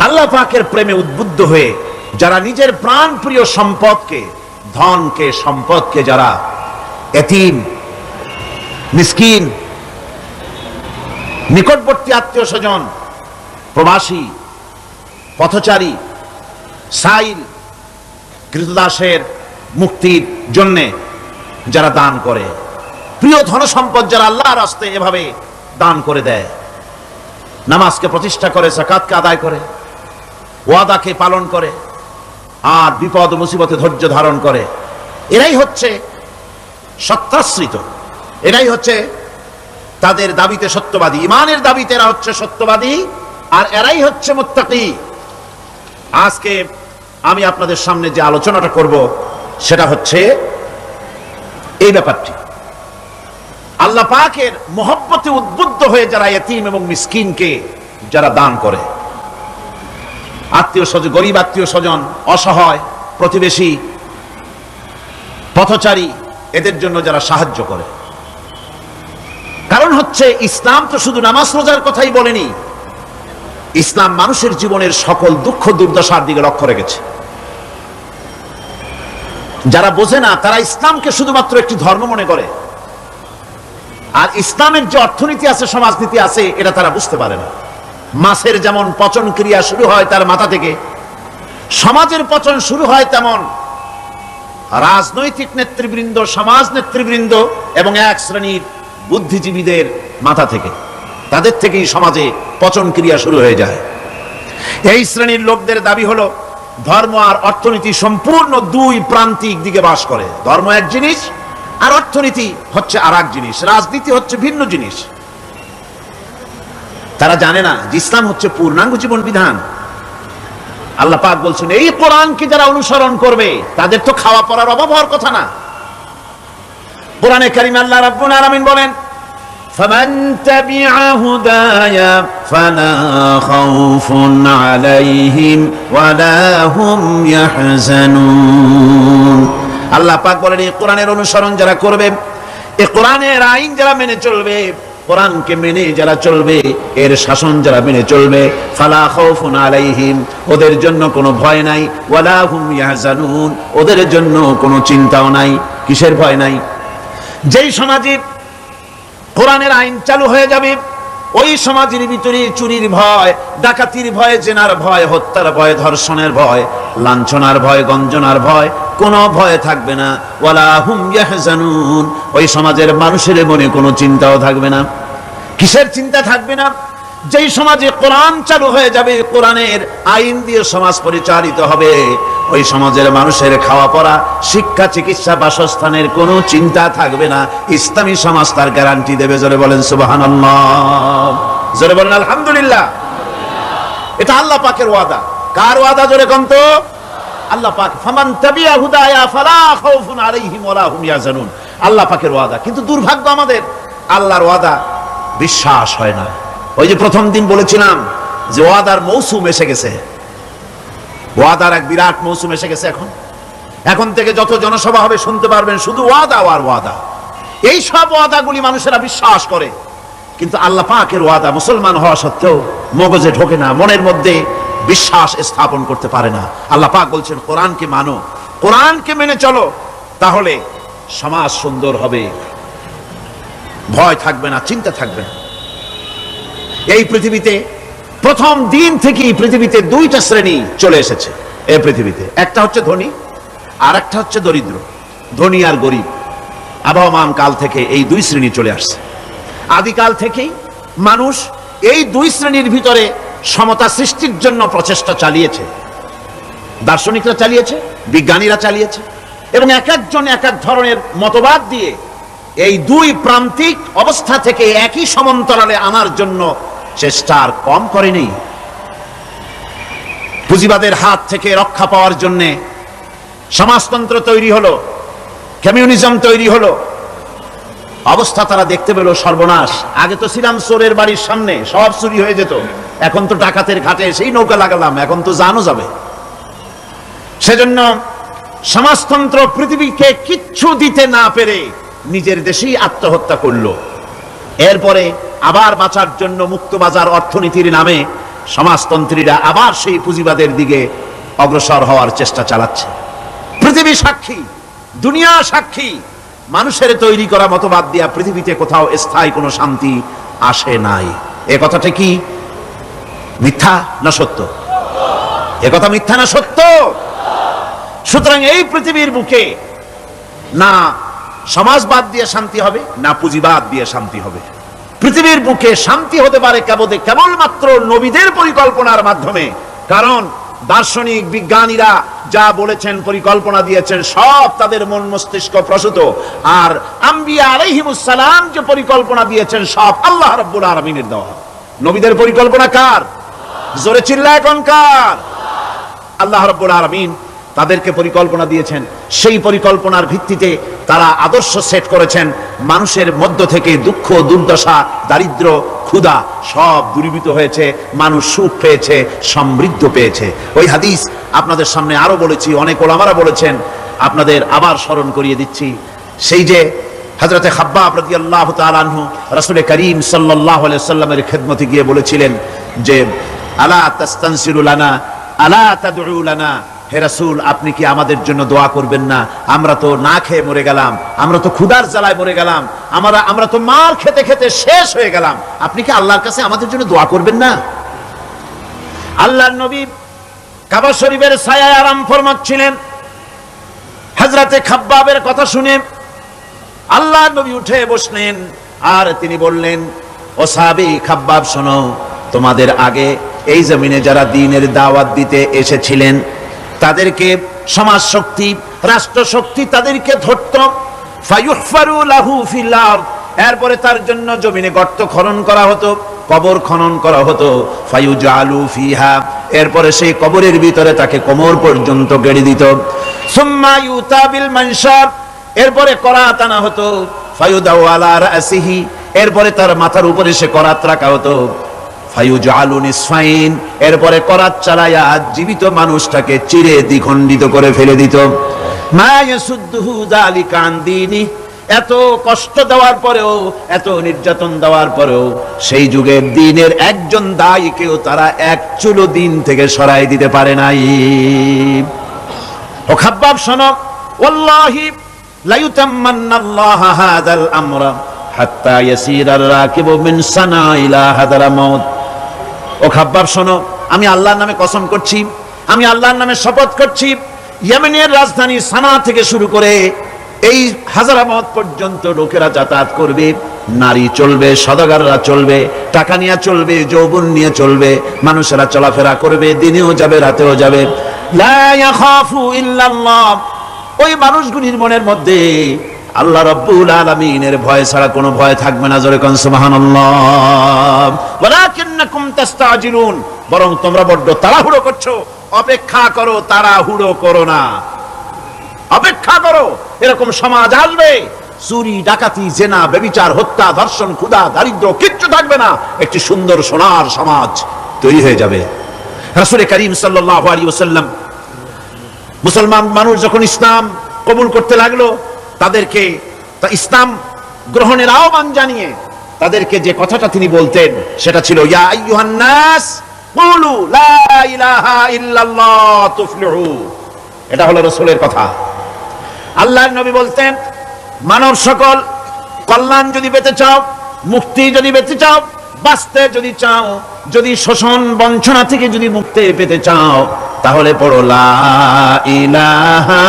আল্লাহ পাকের প্রেমে উদ্বুদ্ধ হয়ে যারা নিজের প্রাণ প্রিয় সম্পদকে, ধনকে, সম্পদকে যারা এতিম, মিসকিন, নিকটবর্তী আত্মীয় স্বজন, প্রবাসী, পথচারী, সাইল, কৃতদাসের মুক্তির জন্য যারা দান করে, প্রিয় ধন সম্পদ যারা আল্লাহর রাস্তায় এভাবে দান করে দেয়, নামাজকে প্রতিষ্ঠা করে, যাকাতকে আদায় করে, ওয়াদাকে পালন করে, আর বিপদ ও মুসিবতে ধৈর্য ধারণ করে, এরাই হচ্ছে সত্যাশ্রিত, এরাই হচ্ছে তাদের দাবিতে সত্যবাদী, ইমানের দাবিতে এরা হচ্ছে সত্যবাদী, আর এরাই হচ্ছে মুত্তাকি। আজকে আমি আপনাদের সামনে যে আলোচনাটা করব সেটা হচ্ছে এই ব্যাপারটি। আল্লাহ পাকের মহব্বতে উদ্বুদ্ধ হয়ে যারা এতিম এবং মিসকিনকে যারা দান করে, আত্মীয় স্বজন, গরিব আত্মীয় স্বজন, অসহায় প্রতিবেশী, পথচারী, এদের জন্য যারা সাহায্য করে। কারণ হচ্ছে ইসলাম তো শুধু নামাজ রোজার কথাই বলেনি, ইসলাম মানুষের জীবনের সকল দুঃখ দুর্দশার দিকে লক্ষ্য রেখেছে। যারা বোঝে না তারা ইসলামকে শুধুমাত্র একটি ধর্ম মনে করে, আর ইসলামের যে অর্থনীতি আছে, সমাজনীতি আছে, এটা তারা বুঝতে পারে না। মাছের যেমন পচন ক্রিয়া শুরু হয় তার মাথা থেকে, সমাজের পচন শুরু হয় তেমন রাজনৈতিক নেতৃবৃন্দ, সমাজ নেতৃবৃন্দ এবং এক শ্রেণীর বুদ্ধিজীবীদের মাথা থেকে, তাদের থেকেই সমাজে পচন ক্রিয়া শুরু হয়ে যায়। এই শ্রেণীর লোকদের দাবি হলো ধর্ম আর অর্থনীতি সম্পূর্ণ দুই প্রান্তিক দিকে বাস করে। ধর্ম এক জিনিস আর অর্থনীতি হচ্ছে আর এক জিনিস, রাজনীতি হচ্ছে ভিন্ন জিনিস। তারা জানে না যে ইসলাম হচ্ছে পূর্ণাঙ্গ জীবন বিধান। আল্লাহ পাক বলছেন এই কোরআনকে যারা অনুসরণ করবে তাদের তো খাওয়া পড়ার অভাব হওয়ার কথা না। কোরআনে কারীমে আল্লাহ রাব্বুল আলামিন বলেন, ফামান তাবিআ হুদায়া ফালা খাউফুন আলাইহিম ওয়ালা হুম ইয়াহজানুন। আল্লাহ পাক বলেন এই কোরআনের অনুসরণ যারা করবে, এই কোরআনের আইন যারা মেনে চলবে, কোরআনকে মেনে যারা চলবে, এর শাসন যারা মেনে চলবে, ফালা খাউফুন আলাইহিম, ওদের জন্য কোনো ভয় নাই, ওয়ালা হুম ইয়াহজানুন, ওদের জন্য কোনো চিন্তাও নাই। কিসের ভয় নাই? যেই সমাজে কোরআনের আইন চালু হয়ে যাবে, ওই সমাজের ভিতরে চুরির ভয়, ডাকাতির ভয়, জেনার ভয়, হত্যার ভয়, ধর্ষণের ভয়, লাঞ্ছনার ভয়, গঞ্জনার ভয়, কোনো ভয় থাকবে না। ওয়ালা হুম ইয়াহজানুন, ওই সমাজের মানুষের মনে কোনো চিন্তাও থাকবে না। কিসের চিন্তা থাকবে না? যেই সমাজে কোরআন চালু হয়ে যাবে, কোরআনের আইন দিয়ে সমাজ পরিচালিত হবে, ওই সমাজের মানুষের খাওয়া পড়া, শিক্ষা, চিকিৎসা, বাসস্থানের কোনো চিন্তা থাকবে না। ইসলামী সমাজ তার গ্যারান্টি দেবে। জোরে বলেন সুবহানাল্লাহ, জোরে বলেন আলহামদুলিল্লাহ। এটা আল্লাহ পাকের ওয়াদা। কার ওয়াদা? জোরে কোন তো আল্লাহ পাক। ফামান তাবিআ হুদায়া ফালা খাউফুন আলাইহিম ওয়ালা হুম ইয়াহজানুন, আল্লাহ পাকের ওয়াদা। কিন্তু দুর্ভাগ্য আমাদের, আল্লাহর ওয়াদা বিশ্বাস হয় না। ওই যে প্রথম দিন বলেছিলাম যে ওয়াদার মৌসুম এসে গেছে, ওয়াদার এক বিরাট মৌসুম এসে গেছে। এখন থেকে যত জনসভা হবে শুনতে পারবেন শুধু ওয়াদা আর ওয়াদা। এই সব ওয়াদাগুলি মানুষেরা বিশ্বাস করে, কিন্তু আল্লাহ পাকের ওয়াদা মুসলমান হওয়া সত্ত্বেও মগজে ঢোকে না, মনের মধ্যে বিশ্বাস স্থাপন করতে পারে না। আল্লাহ পাক বলছেন কোরআনকে মানো, কোরআনকে মেনে চলো, তাহলে সমাজ সুন্দর হবে, ভয় থাকবে না, চিন্তা থাকবে না। এই পৃথিবীতে প্রথম দিন থেকেই পৃথিবীতে দুইটা শ্রেণী চলে এসেছে। এই পৃথিবীতে একটা হচ্ছে ধনী আর একটা হচ্ছে দরিদ্র। ধনী আর গরিব আবহমান কাল থেকে এই দুই শ্রেণী চলে আসছে। আদিকাল থেকেই মানুষ এই দুই শ্রেণীর ভিতরে সমতা সৃষ্টির জন্য প্রচেষ্টা চালিয়েছে। দার্শনিকরা চালিয়েছে, বিজ্ঞানীরা চালিয়েছে, এবং এক একজন এক এক ধরনের মতবাদ দিয়ে এই দুই প্রান্তিক অবস্থা থেকে একই সমান্তরালে আনার জন্য চেষ্টা আর কম করেনি। পুঁজিবাদের হাত থেকে রক্ষা পাওয়ার জন্য সমাজতন্ত্র তৈরি হলো, কমিউনিজম তৈরি হলো। অবস্থা তারা দেখতে পেল সর্বনাশ। আগে তো ছিলাম চোরের বাড়ির সামনে, সব চুরি হয়ে যেত, এখন তো ডাকাতের ঘাটে সেই নৌকা লাগালাম, এখন তো জানও যাবে। সেজন্য সমাজতন্ত্র পৃথিবীকে কিচ্ছু দিতে না পেরে নিজের দেশেই আত্মহত্যা করলো। এরপরে আবার বাঁচার জন্য মুক্তবাজার অর্থনীতির নামে সমাজতন্ত্রীরা আবার সেই পুঁজিবাদের দিকে অগ্রসর হওয়ার চেষ্টা চালাচ্ছে। পৃথিবী সাক্ষী, দুনিয়া সাক্ষী, মানুষের তৈরি করা মতবাদ দিয়া পৃথিবীতে কোথাও স্থায়ী কোনো শান্তি আসে নাই। এ কথাটা কি মিথ্যা না সত্য? এ কথা মিথ্যা না সত্য? সুতরাং এই পৃথিবীর বুকে না সমাজবাদ দিয়ে শান্তি হবে, না পুঁজিবাদ দিয়ে শান্তি হবে। পৃথিবীর বুকে শান্তি হতে পারে কেবলমাত্র নবীদের পরিকল্পনার মাধ্যমে। কারণ দার্শনিক বিজ্ঞানীরা যা বলেছেন, পরিকল্পনা দিয়েছেন, সব তাদের মন মস্তিষ্ক প্রসূত। আর আম্বিয়া আলাইহিমুস সালাম যে পরিকল্পনা দিয়েছেন, সব আল্লাহ রাব্বুল আলামিনের দেওয়া। নবীদের পরিকল্পনা কার? জোরে চিল্লায় কোন কার? আল্লাহ রাব্বুল আলামিন তাদেরকে পরিকল্পনা দিয়েছেন। সেই পরিকল্পনার ভিত্তিতে তারা আদর্শ সেট করেছেন। মানুষের মধ্য থেকে দুঃখ, দুর্দশা, দারিদ্র, ক্ষুধা সব দূরীভূত হয়েছে, মানুষ সুখ পেয়েছে, সমৃদ্ধ পেয়েছে। ওই হাদিস আপনাদের সামনে আরো বলেছি, অনেক ওলামারা বলেছেন, আপনাদের আবার স্মরণ করিয়ে দিচ্ছি। সেই যে হযরতে খাব্বাব রাদিয়াল্লাহু তাআলা আনহু রাসূল করিম সাল্লাল্লাহু আলাইহি ওয়াসাল্লামের খেদমতে গিয়ে বলেছিলেন যে আলা তাস্তানসিরু লানা আলা তাদউ লানা, হে রাসূল আপনি কি আমাদের জন্য দোয়া করবেন না? আমরা তো না খেয়ে মরে গেলাম, আমরা তো ক্ষুধার জ্বালায় মরে গেলাম, আমরা তো মার খেতে খেতে শেষ হয়ে গেলাম, আপনি কি আল্লাহর কাছে আমাদের জন্য দোয়া করবেন না? আল্লাহর নবী কাবা শরীফের ছায়ায় আরাম ফরমাচ্ছিলেন। হযরতে খাব্বাবের কথা শুনে আল্লাহর নবী উঠে বসলেন আর তিনি বললেন, ও সাহাবী খাব্বাব শোনো, তোমাদের আগে এই জমিনে যারা দ্বীনের দাওয়াত দিতে এসেছিলেন তাদেরকে সমাজ শক্তি, রাষ্ট্র শক্তি তাদেরকে ধরত। ফায়ুহফারু লাহু ফিল আরদ, এরপরে তার জন্য জমিনে গর্ত খনন করা হতো, কবর খনন করা হতো। ফায়ুজালু ফিহা, এরপরে সেই কবরের ভিতরে তাকে কোমর পর্যন্ত গেড়ে দিত। সুম্মা ইউতা বিল মানশার, এরপরে করাত আনা হতো। ফায়ুদাউ আলা রাসিহি, এরপরে তার মাথার উপরে সে করাত রাখা হতো। ফায়ুজালু নিসফাইন, এরপরে করাত চালায়া জীবিত মানুষটাকে চিরে দ্বিখণ্ডিত করে ফেলে দিত। মা ইয়াসুদ্দুহু যালিকা আন দীনি, এত কষ্ট দেওয়ার পরেও, এত নির্যাতন দেওয়ার পরেও সেই যুগের দ্বীনের একজন দায়ীকেও তারা এক চুলো দ্বীন থেকে সরাই দিতে পারে নাই। ও খাব্বাব শোনো, ওয়াল্লাহি লা ইউতাম্মান্নাল্লাহু হাযাল আমরা হাত্তা ইয়াসিরার রাকিবু মিন সানা ইলা হাদারামাউত। ও খাব্বাব শোনো, আমি আল্লাহর নামে কসম করছি, আমি আল্লাহর নামে শপথ করছি, ইয়েমেনের রাজধানী সানা থেকে শুরু করে এই হাজারামাউত পর্যন্ত লোকেরা যাতায়াত করবে, নারী চলবে, সদাগররা চলবে, টাকা নিয়ে চলবে, যৌবন নিয়ে চলবে, মানুষেরা চলাফেরা করবে, দিনেও যাবে রাতেও যাবে। লা ইয়াখাফু ইল্লাল্লাহ, ওই মানুষগুলির মনের মধ্যে আল্লাহ রাব্বুল আলামিনের ভয় ছাড়া কোনো ভয় থাকবে না। জোরে কোন সুবহানাল্লাহ। ওয়ালাকিন্নাকুম তাস্তাজিলুন, বরং তোমরা বড্ড তাড়াহুড়ো করছো। অপেক্ষা করো, তাড়াহুড়ো করো না, অপেক্ষা করো। এরকম সমাজ আসবে, চুরি, ডাকাতি, জেনা, ব্যভিচার, হত্যা, ধর্ষণ, ক্ষুধা, দারিদ্র কিচ্ছু থাকবে না। একটি সুন্দর সোনার সমাজ তৈরি হয়ে যাবে। রাসূল করিম সাল্লাল্লাহু আলাইহি ওয়াসাল্লাম মুসলমান মানুষ যখন ইসলাম কবুল করতে লাগলো, তাদেরকে ইসলাম গ্রহণের আহ্বান জানিয়ে তাদেরকে যে কথাটা তিনি বলতেন সেটা ছিল, ইয়া আইয়ুহান নাস কুলু লা ইলাহা ইল্লাল্লাহ তুফলিহু। এটা হলো রাসূলের কথা। আল্লাহর নবী বলতেন, মানব সকল কল্যাণ যদি পেতে চাও, মুক্তি যদি পেতে চাও, বাঁচতে যদি চাও, যদি শোষণ বঞ্চনা থেকে যদি মুক্তি পেতে চাও, তাহলে পড়ো লা ইলাহা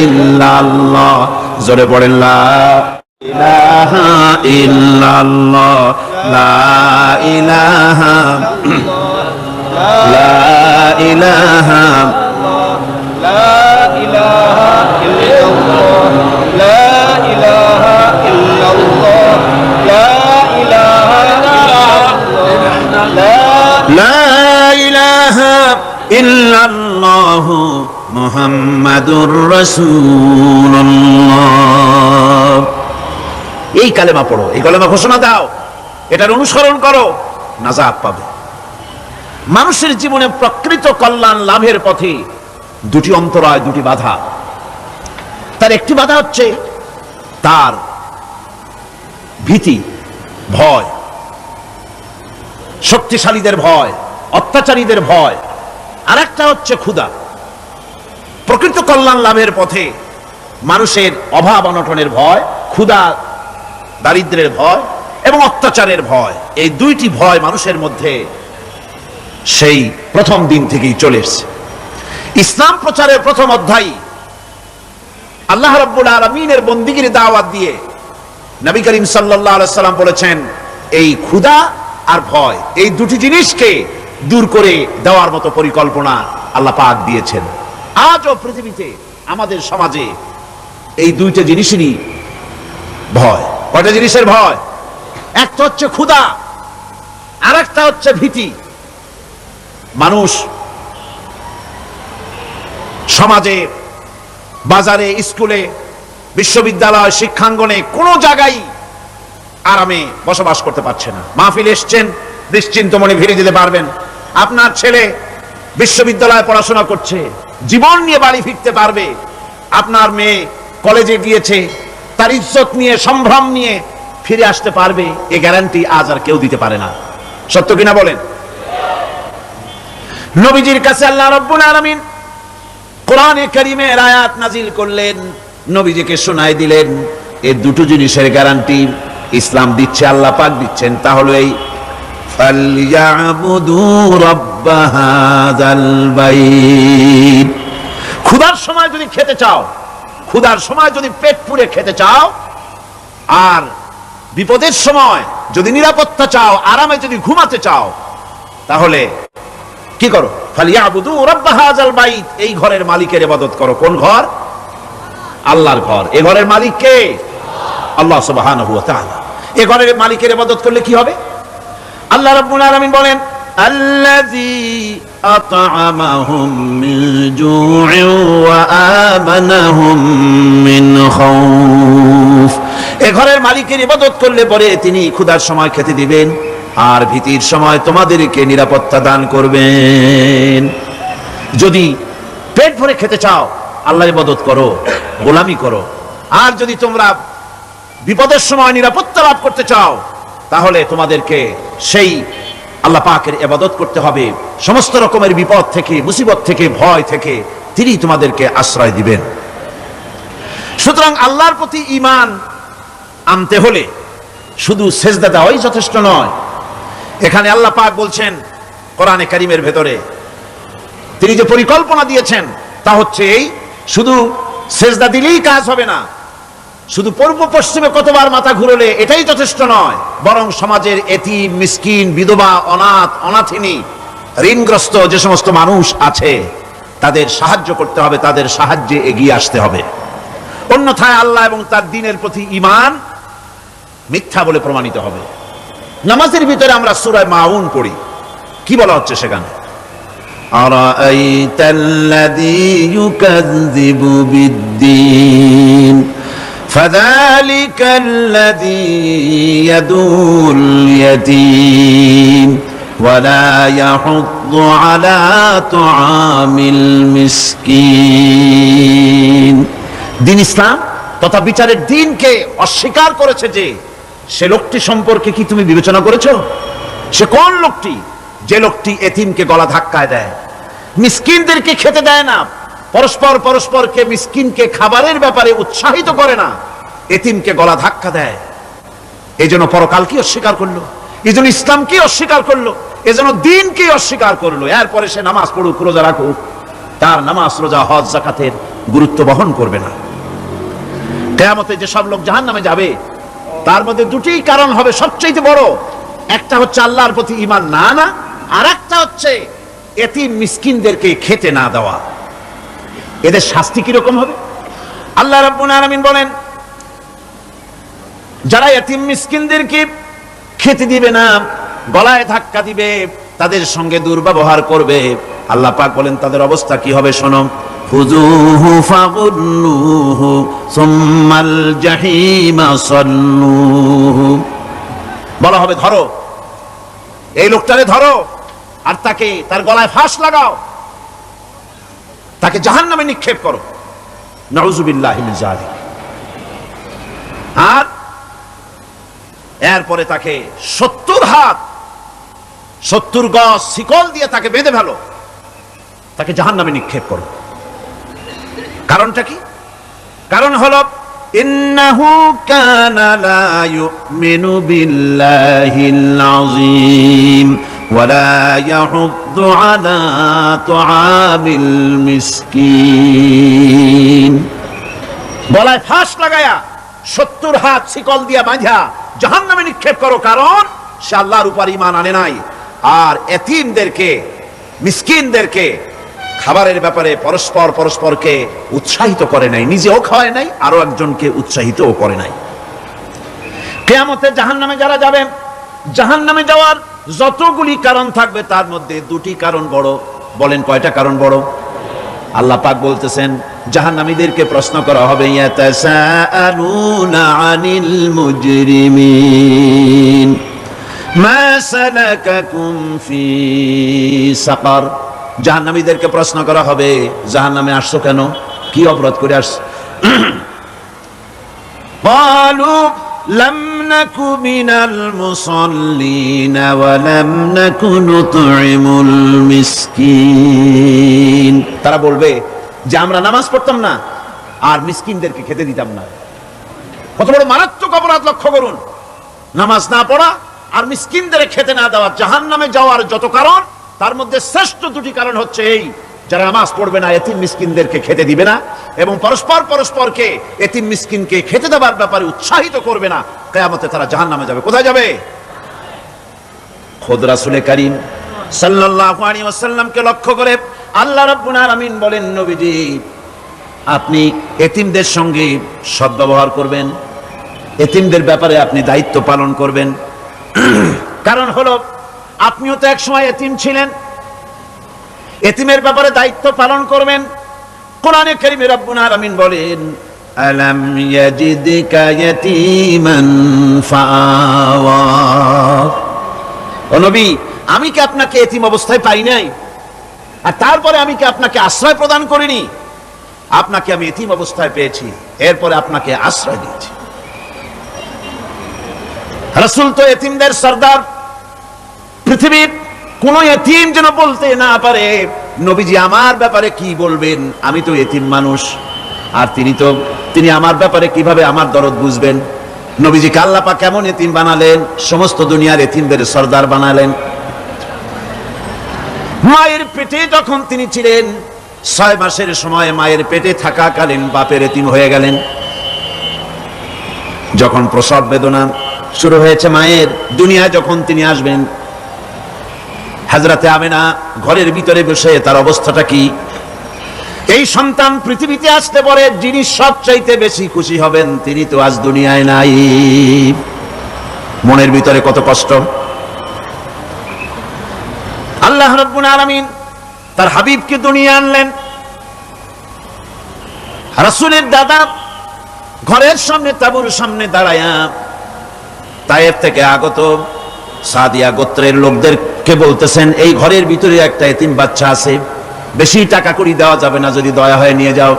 ইল্লাল্লাহ। জোরে পড়েন লা ইলাহা ইল্লাল্লাহ, লা ইলাহা লা ইলাহা লা ইলাহা ইল্লাল্লাহ, লা ইলাহা ইল্লাল্লাহ, লা ইলাহা ইল্লাল্লাহ, লা ইলাহা ইল্লাল্লাহ মুহাম্মাদুর রাসূলুল্লাহ। এই কালেমা পড়ো, এই কালেমা ঘোষণা দাও, এটার অনুসরণ করো, নাজাত পাবে। মানুষের জীবনে প্রকৃত কল্যাণ লাভের পথে দুটি অন্তরায়, দুটি বাধা। তার একটি বাধা হচ্ছে তার ভীতি, ভয়, শক্তিশালীদের ভয়, অত্যাচারীদের ভয়, আর একটা হচ্ছে ক্ষুধা। প্রকৃত কল্যাণ লাভের পথে মানুষের অভাব অনটনের ভয়, ক্ষুধা দারিদ্র্যের ভয় এবং অত্যাচারের ভয়, এই দুইটি ভয় মানুষের মধ্যে সেই প্রথম দিন থেকেই চলে এসেছে। ইসলাম প্রচারের প্রথম অধ্যায় আল্লাহ রাব্বুল আলামিনের বন্দিগির দাওয়াত দিয়ে নবী করিম সাল্লাল্লাহু আলাইহি সাল্লাম বলেছেন, এই ক্ষুধা আর ভয়, এই দুটি জিনিসকে দূর করে দেওয়ার মতো পরিকল্পনা আল্লাহ পাক দিয়েছেন। আজও পৃথিবীতে আমাদের সমাজে এই দুইটা জিনিসেরই ভয়। কয়টা জিনিসের ভয়? একটা হচ্ছে ক্ষুধা, আর একটা হচ্ছে ভীতি। মানুষ সমাজে, বাজারে, স্কুলে, বিশ্ববিদ্যালয়, শিক্ষাঙ্গনে কোনো জায়গায় আরামে বসবাস করতে পারছে না। মাহফিল এসছেন, নিশ্চিন্ত মনে ফিরে যেতে পারবেন। আপনার ছেলে বিশ্ববিদ্যালয়ে পড়াশোনা করছে, জীবন নিয়ে বাড়ি ফিরতে পারবে। আপনার মেয়ে কলেজে গিয়েছে, তার ইজ্জত নিয়ে, সম্ভ্রম নিয়ে ফিরে আসতে পারবে, এ গ্যারান্টি আজ আর কেউ দিতে পারে না। সত্য কিনা বলেন? নবীজির কাছে আল্লাহ রাব্বুল আলামিন কোরআনে কারীমের আয়াত নাজিল করলেন, নবীজিকে শোনায় দিলেন, এই দুটো জিনিসের গ্যারান্টি ইসলাম দিচ্ছে, আল্লাহ পাক দিচ্ছেন। তাহলে এই ফালইয়াবুদু রাব্ব হাযাল বাইত, ক্ষুধার সময় যদি খেতে চাও, ক্ষুধার সময় যদি পেট পুরে খেতে চাও, আর বিপদের সময় যদি নিরাপত্তা চাও, আরামে যদি ঘুমাতে চাও, তাহলে কি করো? ফালইয়াবুদু রাব্ব হাযাল বাইত, এই ঘরের মালিকের ইবাদত করো। কোন ঘর? আল্লাহর ঘর। এই ঘরের মালিক কে? আল্লাহ সুবহানাহু ওয়া তাআলা। এই ঘরের মালিকের ইবাদত করলে কি হবে? আল্লাহ রাব্বুল আলামিন বলেন, আল্লাযী আত'আমাহুম মিন জু'ইন ওয়া আমানাহুম মিন খাউফ। এই ঘরের মালিকের ইবাদত করলে পরে তিনি ক্ষুধার সময় খেতে দিবেন, আর ভীতির সময় তোমাদেরকে নিরাপত্তা দান করবেন। যদি পেট ভরে খেতে চাও, আল্লাহর ইবাদত করো, গোলামি করো। আর যদি তোমরা বিপদের সময় নিরাপত্তা লাভ করতে চাও, তাহলে তোমাদেরকে সেই আল্লাহ পাকের ইবাদত করতে হবে। সমস্ত রকমের বিপদ থেকে, মুসিবত থেকে, ভয় থেকে তিনি তোমাদেরকে আশ্রয় দিবেন। সুতরাং আল্লাহর প্রতি ঈমান আনতে হলে শুধু সেজদা দেওয়াই যথেষ্ট নয়। এখানে আল্লাহ পাক বলছেন কোরআনে কারীমের ভেতরে, তিনি যে পরিকল্পনা দিয়েছেন তা হচ্ছে এই, শুধু সেজদা দিলেই কাজ হবে না, শুধু পূর্ব পশ্চিমে কতবার মাথা ঘুরলে এটাই যথেষ্ট নয়, বরং সমাজের এতিম, মিসকিন, বিধবা, অনাথ, অনাথিনী, ঋণগ্রস্ত যে সমস্ত মানুষ আছে তাদের সাহায্য করতে হবে, তাদের সাহায্যে এগিয়ে আসতে হবে। অন্যথায় আল্লাহ এবং তার দ্বীনের প্রতি ঈমান মিথ্যা বলে প্রমাণিত হবে। নামাজের ভিতরে আমরা সূরা মাউন পড়ি, কি বলা হচ্ছে সেখানে? আরাআইতাল্লাযী ইউকাযযিবু বিদ্দীন ফাযালিকাল্লাযী ইয়াদুল ইয়াতীম ওয়া লা ইয়াহুদ্দু আলা তুআমিল মিসকিন। দ্বীন ইসলাম তথা বিচারের দ্বীনকে অস্বীকার করেছে যে সে লোকটি সম্পর্কে কি তুমি বিবেচনা করেছো? সে কোন লোকটি? যে লোকটি এতিমকে গলা ধাক্কায় দেয়, মিসকিনদেরকে খেতে দেয় না, পরস্পরকে মিসকিনকে খাবারের ব্যাপারে উৎসাহিত করে না, এতিমকে গলা ধাক্কা দেয়। এজন্য পরকালকে অস্বীকার করলো, এজন্য ইসলামকে অস্বীকার করলো, এজন্য দ্বীনকে অস্বীকার করলো। এরপরে সে নামাজ পড়ুক, রোজা রাখুক, তার নামাজ, রোজা, হজ, যাকাতের গুরুত্ব বহন করবে না। কিয়ামতে যে সব লোক জাহান্নামে যাবে তার মধ্যে দুটি কারণ হবে সবচেয়ে বড়। একটা হচ্ছে আল্লাহর প্রতি ঈমান না আনা, আর একটা হচ্ছে এতিম মিসকিনদেরকে খেতে না দেওয়া। এদের শাস্তি কি রকম হবে? আল্লাহ রাব্বুল আলামিন বলেন, যারা এতিম মিসকিনদেরকে খেতে দিবে না, গলায় ধাক্কা দিবে, তাদের সঙ্গে দুর্ব্যবহার করবে, আল্লাহ পাক বলেন তাদের অবস্থা কি হবে শোনো। খুযূহু ফাগুল্লুহু সুম্মাল জাহিমা সাল্লুহু। বলা হবে ধরো, এই লোকটারে ধরো, আর তাকে তার গলায় ফাঁস লাগাও, তাকে জাহান্নামে নিক্ষেপ করো। নাউযুবিল্লাহি মিন যালিক। আর এরপরে তাকে 70 হাত 70 গজ শিকল দিয়ে তাকে বেঁধে ফেলো, তাকে জাহান্নামে নিক্ষেপ করো। কারণটা কি? কারণ হলো ইন্নাহু কানা লা ইউমিনু বিল্লাহিল আযীম ওয়া লা ইয়াহুদ্দু আলা তুআমিল মিসকিন। গলায় ফাঁস লাগায়া 70 হাত শিকল দিয়া বাঁধা জাহান্নামে নিক্ষেপ করো, কারণ সে আল্লাহর উপর ঈমান আনে নাই। আর এতিমদেরকে, মিসকিনদেরকে খাবারের ব্যাপারে পরস্পরকে উৎসাহিত করে নাই, নিজেও খাওয়ায় নাই, আরো একজনকে উৎসাহিতও করে নাই। কিয়ামতে জাহান্নামে যারা যাবে, জাহান্নামে যাওয়ার যতগুলি কারণ থাকবে তার মধ্যে 2টি কারণ বড়। বলেন কয়টা কারণ বড়? আল্লাহ পাক বলতেছেন জাহান্নামীদেরকে প্রশ্ন করা হবে, ইয়াতাসাআলুনা আনিল মুজরিমিন মা সালাকাকুম ফি সাকার। জাহান্নামীদেরকে প্রশ্ন করা হবে, জাহান্নামে আসছো কেন, কি অপরাধ করে আসছো? ক্বালু লাম নাকু মিনাল মুসাল্লিন ওয়া লাম নাকু নুতঈমুল মিসকিন। তারা বলবে যে আমরা নামাজ পড়তাম না আর মিসকিনদেরকে খেতে দিতাম না। কত বড় মারাত্মক অপরাধ লক্ষ্য করুন, নামাজ না পড়া আর মিসকিনদের খেতে না দেওয়া। জাহান্নামে যাওয়ার যত কারণ তার মধ্যে শ্রেষ্ঠ 2টি কারণ হচ্ছে এই, যারা নামাজ পড়বে না, এতিম মিসকিনদেরকে খেতে দিবে না, এবং পরস্পরকে এতিম মিসকিনকে খেতে দেওয়ার ব্যাপারে উৎসাহিত করবে না, কিয়ামতে তারা জাহান্নামে যাবে। কোথায় যাবে? খোদ রাসূল করিম সাল্লাল্লাহু আলাইহি ওয়াসাল্লামকে লক্ষ্য করে আল্লাহ রাব্বুল আলামিন বলেন, নবীজি আপনি এতিমদের সঙ্গে সদ্ব্যবহার করবেন, এতিমদের ব্যাপারে আপনি দায়িত্ব পালন করবেন। কারণ হলো আপনিও তো একসময় এতিম ছিলেন, এতিমের ব্যাপারে দায়িত্ব পালন করবেন। কোরআনে কারীমে রব্বুল আলামিন বলেন, আলাম ইয়াজিদকা ইয়াতীমান ফাআওয়া। ও নবী, আমি কি আপনাকে এতিম অবস্থায় পাই নাই? আর তারপরে আমি কি আপনাকে আশ্রয় প্রদান করিনি? আপনাকে আমি এতিম অবস্থায় পেয়েছি, এরপরে আপনাকে আশ্রয় দিয়েছি। রাসূল তো এতিমদের সরদার। পৃথিবীর কোন এতিম যেন বলতে না পারে নবীজি আমার ব্যাপারে কি বলবেন, আমি তো এতিম মানুষ, আর তিনি আমার ব্যাপারে কিভাবে আমার দরদ বুঝবেন। নবীজিকে আল্লাহ পাক কেমন এতিম বানালেন, সমস্ত দুনিয়ার এতিমদের সরদার বানালেন। মায়ের পেটে যখন তিনি ছিলেন, 6 মাসের সময় মায়ের পেটে থাকাকালীন বাপের এতিম হয়ে গেলেন। যখন প্রসব বেদনা শুরু হয়েছে মায়ের, দুনিয়ায় যখন তিনি আসবেন, হযরতে আমেনা ঘরের ভিতরে বসে তার অবস্থাটা কি? এই সন্তান পৃথিবীতে আসতে পরে যিনি সবচাইতে বেশি খুশি হবেন তিনি তো আজ দুনিয়ায় নাই। মনের ভিতরে কত কষ্ট। আল্লাহ রাব্বুল আলামিন তার হাবিবকে দুনিয়া আনলেন। রাসূলের দাদা ঘরের সামনে, তাঁবুর সামনে দাঁড়ায়া তায়েফ থেকে আগত সাদিয়া গোত্রের লোকদেরকে বলতেছেন, এই ঘরের ভিতরে একটা এতিম বাচ্চা আছে, বেশি টাকা করি দেওয়া যাবে না, যদি দয়া হয় নিয়ে যাও।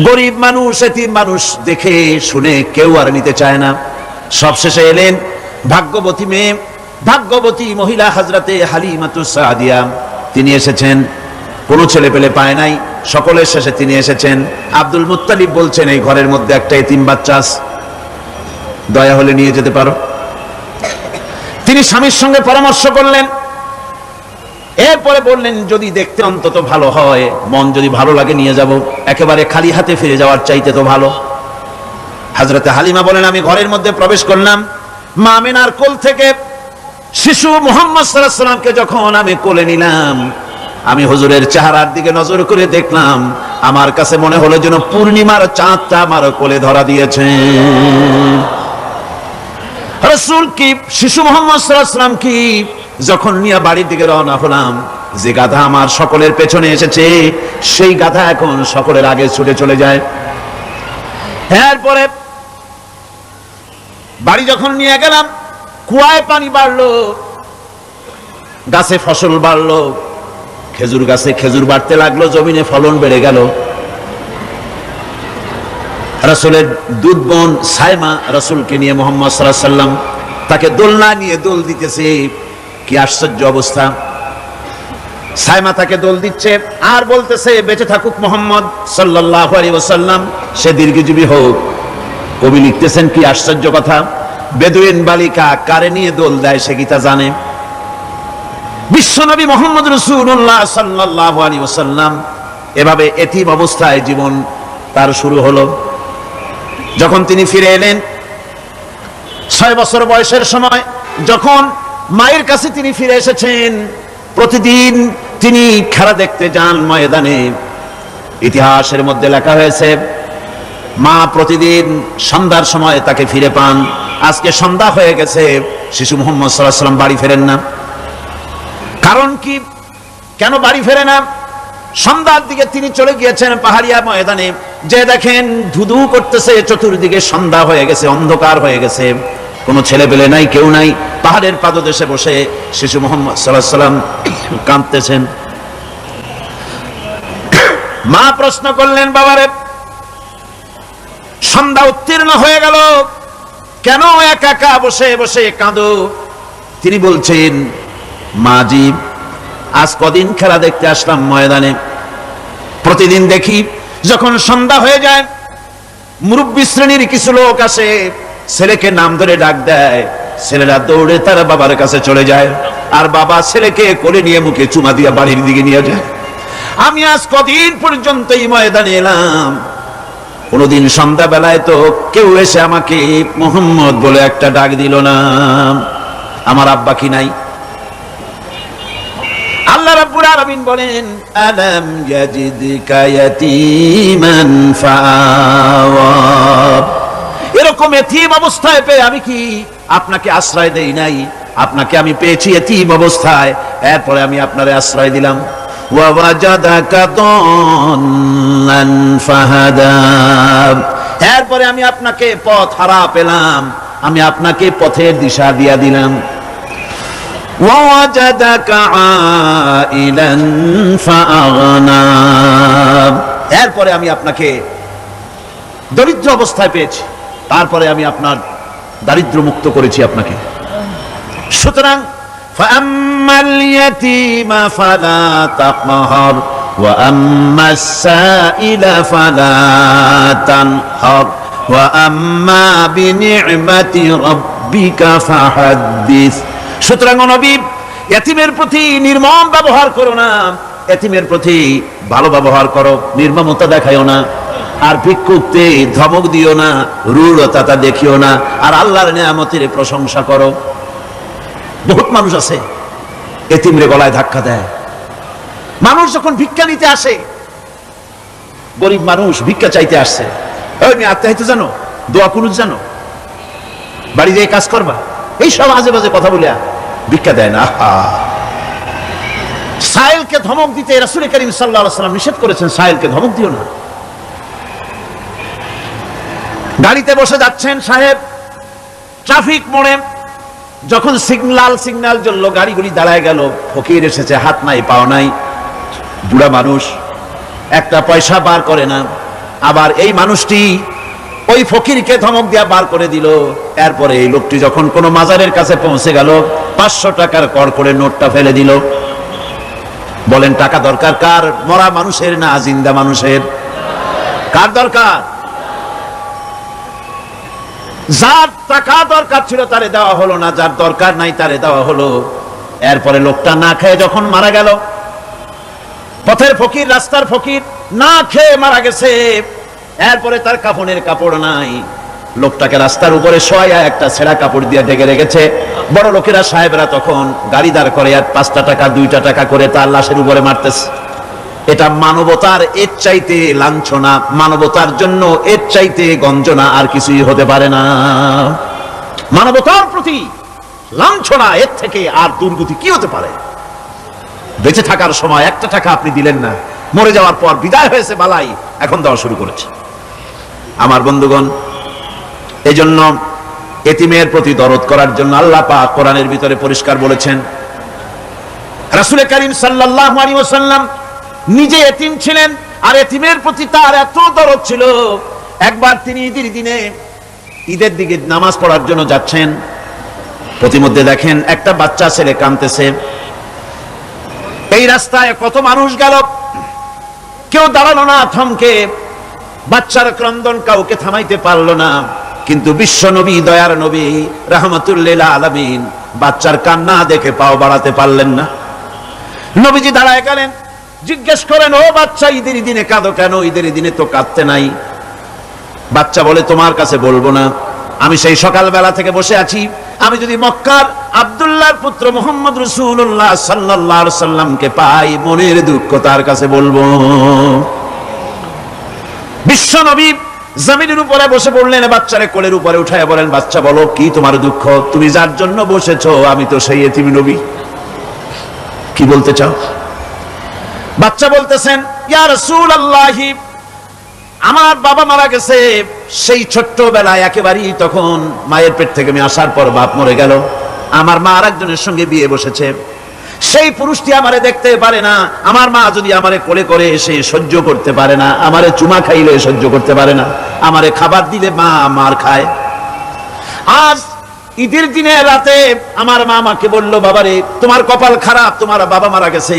গরিব মানুষ, এতিম মানুষ দেখে শুনে কেউ আর নিতে চায় না। সবশেষে এলেন ভাগ্যবতী মেয়ে, ভাগ্যবতী মহিলা হযরতে হালিমাতুস সাদিয়া। তিনি এসেছেন, কোনো ছেলে পেলে পায় নাই, সকলের শেষে তিনি এসেছেন। আব্দুল মুত্তালিব বলছেন, এই ঘরের মধ্যে একটা এতিম বাচ্চা আছে, দয়া হলে নিয়ে যেতে পারো। তিনি স্বামীর সঙ্গে পরামর্শ করলেন, এরপরে বললেন যদি দেখতে অন্তত ভালো হয়, মন যদি ভালো লাগে নিয়ে যাব, একেবারে খালি হাতে ফিরে যাওয়ার চাইতে তো ভালো। হযরতে হালিমা বলেন, আমি ঘরের মধ্যে প্রবেশ করলাম, মা আমিনার কোল থেকে শিশু মুহাম্মদ সাল্লাল্লাহু আলাইহি ওয়াসাল্লামকে যখন আমি কোলে নিলাম, আমি হুজুরের চেহারার দিকে নজর করে দেখলাম, আমার কাছে মনে হলো যেন পূর্ণিমার চাঁদটা আমার কোলে ধরা দিয়েছে। রাসূল কি শিশু মুহাম্মদ সাল্লাল্লাহু আলাইহি ওয়াসাল্লাম কি যখন নিয়ে বাড়ির দিকে রওনা হলাম, যে গাধা আমার সকলের পেছনে এসেছে সেই গাধা এখন সকলের আগে ছুটে চলে যায়। এরপরে বাড়ি যখন নিয়ে গেলাম, কুয়ায় পানি বাড়লো, গাছে ফসল বাড়লো, খেজুর গাছে খেজুর বাড়তে লাগলো, জমিনে ফলন বেড়ে গেল। রাসূলের দুধ বোন সাইমা রাসূলকে নিয়ে মুহাম্মদ সাল্লাল্লাহু আলাইহি ওয়াসাল্লাম তাকে দোলনা নিয়ে দোল দিতেছে, কি আশ্চর্য অবস্থা। সাইমা তাকে দোল দিচ্ছে আর বলতেছে, বেঁচে থাকুক মুহাম্মদ সাল্লাল্লাহু আলাইহি ওয়াসাল্লাম, সে দীর্ঘজীবী হোক। কবি লিখতেছেন কি আশ্চর্য কথা, বেদুইন বালিকা কারে নিয়ে দোল দেয় সে কি তা জানে? বিশ্বনবী মুহাম্মদ রাসূলুল্লাহ সাল্লাল্লাহু আলাইহি ওয়াসাল্লাম এভাবে এতিম অবস্থায় জীবন তার শুরু হলো। যখন তিনি ফিরে এলেন 6 বছর বয়সের সময়, যখন মায়ের কাছে তিনি ফিরে এসেছেন, প্রতিদিন তিনি খেলা দেখতে যান ময়দানে। ইতিহাসের মধ্যে লেখা হয়েছে মা প্রতিদিন সন্ধ্যার সময় তাকে ফিরে পান। আজকে সন্ধ্যা হয়ে গেছে, শিশু মুহাম্মদ সাল্লাল্লাহু আলাইহি ওয়াসাল্লাম বাড়ি ফেরেন না। কারণ কি, কেন বাড়ি ফেরে না? সন্ধ্যার দিকে তিনি চলে গিয়েছেন পাহাড়িয়া ময়দানে, যে দেখেন ধুধু করতেছে, চতুর্দিকে সন্ধ্যা হয়ে গেছে, অন্ধকার হয়ে গেছে, কোনো ছেলে পেলে নাই, কেউ নাই। পাহাড়ের পাদদেশে বসে শিশু মুহাম্মদ সাল্লাল্লাহু আলাইহি ওয়াসাল্লাম কাঁদতেছেন। মা প্রশ্ন করলেন, বাবারে সন্ধ্যা উত্তীর্ণ হয়ে গেল, কেন একা একা বসে বসে কাঁদো? তিনি বলছেন, মাজি আজ কদিন খেলা দেখতে আসলাম ময়দানে, প্রতিদিন দেখি যখন সন্ধ্যা হয়ে যায় মুরব্বী শ্রেণীর কিছু লোক আসে, ছেলেকে নাম ধরে ডাক দেয়, ছেলেরা দৌড়ে তার বাবার কাছে চলে যায়, আর বাবা ছেলেকে কোলে নিয়ে মুখে চুমা দিয়ে বাড়ির দিকে নিয়ে যায়। আমি আজ কদিন পর্যন্ত এই ময়দানে এলাম, কোনদিন সন্ধ্যা বেলায় তো কেউ এসে আমাকে মুহাম্মদ বলে একটা ডাক দিল না। আমার আব্বা কি নাই? আল্লাহ রাব্বুল আলামিন বলেন, আলাম ইয়াজিদকা ইয়াতীমান ফাআওয়া, এরকম এতিম অবস্থায় পেয়ে আমি কি আপনাকে আশ্রয় দেই নাই? আপনাকে আমি পেয়েছি এতিম অবস্থায়, এরপরে আমি আপনারে আশ্রয় দিলাম। ওয়া ওয়াজাদাকা দাল্লান ফাহাদা, এরপরে আমি আপনাকে পথ হারা পেলাম, আমি আপনাকে পথের দিশা দিয়া দিলাম। ওয়াজাদাকা আইলান ফাআগনা, এরপরে আমি আপনাকে দরিদ্র অবস্থায় পেয়েছি, তারপরে আমি আপনার দারিদ্র মুক্ত করেছি আপনাকে। সুতরাং ফাআম্মাল ইয়াতীমা ফালা তাকহার ওয়া আম্মাস সাইলা ফালা তানহার ওয়া আম্মা বিনি'মাতি রাব্বিকা ফাহাদ্দিস। সুতরাং নবী, এতিমের প্রতি নির্মম ব্যবহার করো না, এতিমের প্রতি ভালো ব্যবহার করো, নির্মমতা দেখাইও না। আর ভিক্ষুককে ধমক দিও না, রূঢ়তা দেখিও না, আর আল্লাহর নিয়ামতের প্রশংসা করো। বহুত মানুষ আছে এতিমরে গলায় ধাক্কা দেয়। মানুষ যখন ভিক্ষা নিতে আসে, গরিব মানুষ ভিক্ষা চাইতে আসছে, ওই মেয়ে আত্মাহিত জানো, দোয়া কুনুত জানো, বাড়ি যেয়ে কাজ করবা, এই সব আজে বাজে কথা বলে ভিক্ষা দেয় না। সাইলকে ধমক দিতে রাসূল করিম সাল্লাল্লাহু আলাইহি ওয়াসাল্লাম নিষেধ করেছেন, সাইলকে ধমক দিও না। গাড়িতে বসে যাচ্ছেন সাহেব, ট্রাফিক মোড়ে যখন সিগন্যাল জ্বললো, গাড়িগুলি দাঁড়ায় গেল, ফকির এসেছে, হাত নাই পাও নাই, বুড়া মানুষ, একটা পয়সা বার করে না। আবার এই মানুষটি ওই ফকিরকে ধমক দিয়া বার করে দিল। এরপরে এই লোকটি যখন কোনো মাজারের কাছে পৌঁছে গেল, 500 টাকার কড়কড়ে নোটটা ফেলে দিল। বলেন টাকা দরকার কার? মরা মানুষের না জিন্দা মানুষের? কার দরকার? যার টাকা দরকার ছিল তারে দেওয়া হলো না, যার দরকার নাই তারে দেওয়া হলো। এরপরে লোকটা না খেয়ে যখন মারা গেল, পথের ফকির, রাস্তার ফকির, না খেয়ে মারা গেছে। এরপরে তার কাফনের কাপড় নাই, লোকটাকে রাস্তার উপরে শোয়া একটা ছেঁড়া কাপড় দিয়ে ঢেকে রেখেছে। বড় লোকেরা সাহেবরা তখন গাড়ি দাঁড় করে আর 5 টাকা 2 টাকা করে তার লাশের উপরে মারতেছে। এটা মানবতার এর চাইতে লাঞ্ছনা, মানবতার জন্য এর চাইতে গঞ্জনা আর কিছুই হতে পারে না। মানবতার প্রতি লাঞ্ছনা, এর থেকে আর দুর্গতি কি হতে পারে? বেঁচে থাকার সময় 1 টাকা আপনি দিলেন না, মরে যাওয়ার পর বিদায় হয়েছে বালাই, এখন দেওয়া শুরু করেছে। আমার বন্ধুগণ, এজন্য এতিমের প্রতি দরদ করার জন্য আল্লাহ পাক কোরআনের ভিতরে পরিষ্কার বলেছেন। রাসূল করিম সাল্লাল্লাহু আলাইহি ওয়াসাল্লাম নিজে এতিম ছিলেন, আর এতিমের প্রতি তার এত দরদ ছিল, একবার তিনি ঈদের দিনে ঈদের দিকে নামাজ পড়ার জন্য যাচ্ছেন, প্রতিমধ্যে দেখেন একটা বাচ্চা ছেলে কাঁদতেছে। এই রাস্তায় কত মানুষ গেল, কেউ দাঁড়ালো না থমকে, বাচ্চার ক্রন্দন কাউকে থামাইতে পারলো না। কিন্তু বিশ্ব নবী, দয়ার নবী রাহমাতুল লিল আলামিন বাচ্চার কান্না দেখে পাও বাড়াতে পারলেন না। নবীজি দাঁড়ায় গেলেন, জিজ্ঞেস করেন, ও বাচ্চা, ঈদের দিনে কাঁদো কেন? ঈদের দিনে তো কাঁদতে নাই। বাচ্চা বলে, তোমার কাছে বলবো না, আমি সেই সকালবেলা থেকে বসে আছি, আমি যদি মক্কার আব্দুল্লাহর পুত্র মুহাম্মদ রাসূলুল্লাহ সাল্লাল্লাহু আলাইহি সাল্লামকে পাই, মনের দুঃখ তার কাছে বলবো। বিশ্ব নবী জমিনের উপরে বসে পড়লেন, বাচ্চারে কোলের উপরে উঠায় বলেন, বাচ্চা বলো কি তোমার দুঃখ? তুমি যার জন্য বসেছো আমি তো সেই এতিম নবী, কি বলতে চাও? বাচ্চা বলতেছেন, ইয়া রাসূলুল্লাহ, আমার বাবা মারা গেছে সেই ছোট্টবেলায়, একেবারেই তখন মায়ের পেট থেকে আমি আসার পর বাপ মরে গেল, আমার মা আরেকজনের সঙ্গে বিয়ে বসেছে, সেই পুরুষটি আমারে দেখতে পারে না, আমার মা যদি আমারে কোলে করে সে সহ্য করতে পারে না, আমারে চুমা খাইলে সহ্য করতে পারে না, আমারে খাবার দিলে মা মার খায়। আজ ঈদের দিনে রাতে আমার মা আমাকে বলল, বাবারে তোমার কপাল খারাপ, তোমার বাবা মারা গেছে,